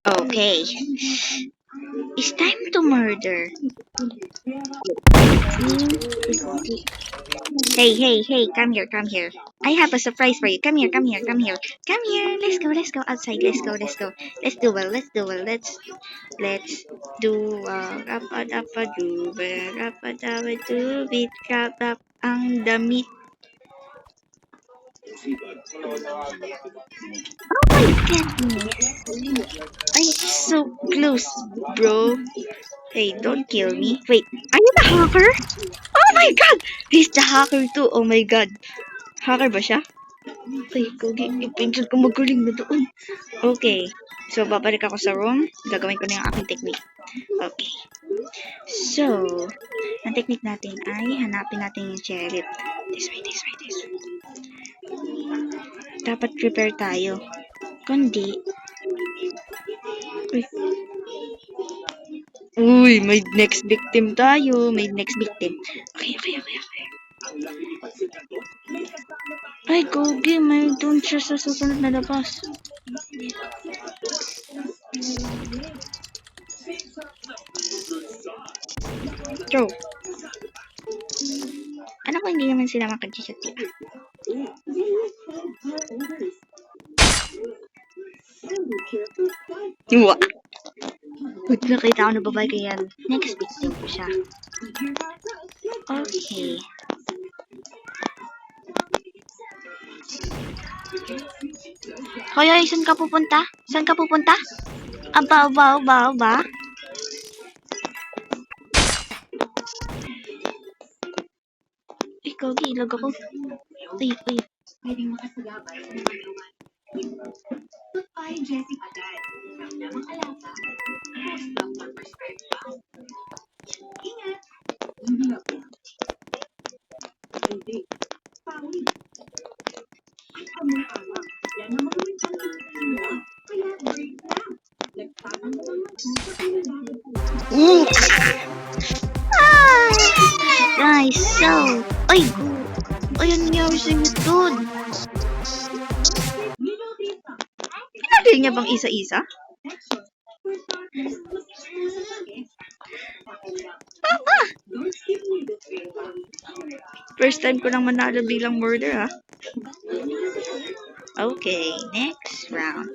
Okay. It's time to murder. Hey, come here. I have a surprise for you. Come here. Come here. Let's go outside. Let's do well. Let's do rapa beat rap ang damit. I'm so close, bro. Hey, don't kill me. Wait, are you the hacker? Oh my god! He's the hacker too. Oh my god. Hacker ba siya? Ay, Kogi. Ipinsan ko magaling na doon. Okay. So, babalik ako sa room. Gagawin ko na yung aking technique. Okay. So, ang technique natin ay hanapin natin yung sheriff. This way. Dapat prepare tayo. Kundi, uy, may next victim tayo. Okay. Ay, Gogi, may doon siya sa susunod na labas. Joe. Alam ko hindi naman sila makag-chat sila. What? Pag nakita ko na babae kaya next victim ko siya. Okay. Hoy, saan ka pupunta? Aba. Ikaw, ilag ako. Ay. Nice, so. Ay, ang nangyari sa inyo doon? Pinagil niya bang isa-isa? First time ko lang manalo bilang murder, ha? Okay, next round.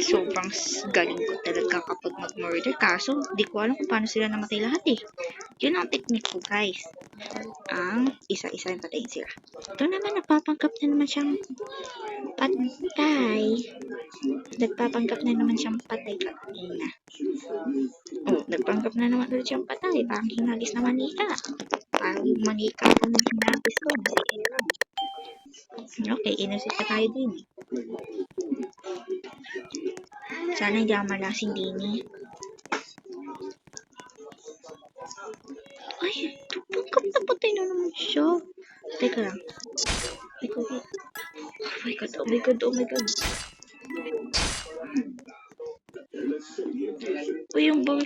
Sobrang galing ko talaga kapag mag-murder. Kaso, di ko alam kung paano sila namatay lahat eh. Yun ang technique ko, guys. Ang isa-isa yung patayin sila. Ito naman, nagpapanggap na naman siyang patay. Kanina. Oh, nagpanggap na naman ulit siyang patay. Parang hinagis na manika. Parang yung manika kung hinagis ko. Okay, innocent na tayo din eh. Sana hindi ako malasing din eh. Ay, pagkap na patay na naman siya. Teka lang. Oh my god. Uy, yung bang...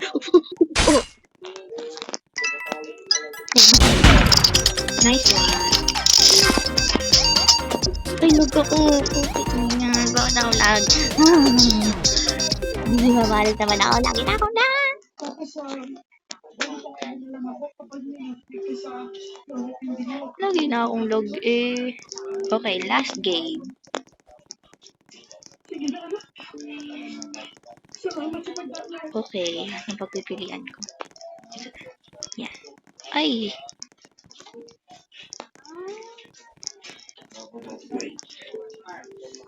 Oh. Nice one. Ay, lag ako. Bakit ako lag? Hindi mabalit naman ako. Lagi na ako lag. Lagi na akong log eh. Okay, last game. Okay, yung pagpipilian ko. Yan. Ay!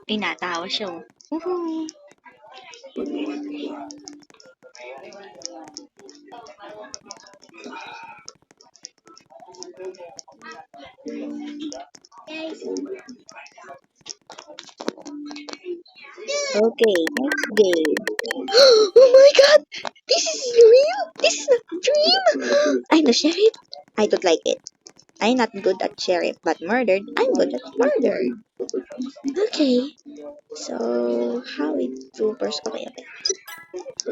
Tinatawa siya oh. Woohoo! Okay, next game. Oh my god! This is real! This is not a dream! I'm the sheriff. I don't like it. I'm not good at sheriff, but murdered, I'm good at murder. Okay. So, how we do first? Okay.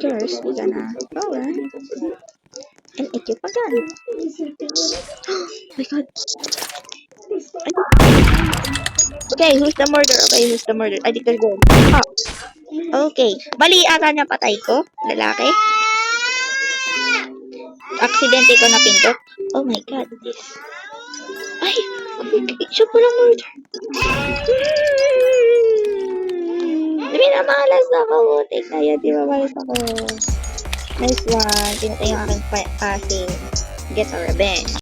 First, we're gonna roll and equip a gun. Oh my god. Okay, who's the murderer? I think they're good. Ah. Okay. Mali ata na patay ko. Lalaki. Aksidente ko na pindot. Oh my god. Ay! Okay. Siya palang murder. Minamalas ako. Take na yan. Di mamalas ako. Nice one. Pinatay yung aking passing. Get a revenge.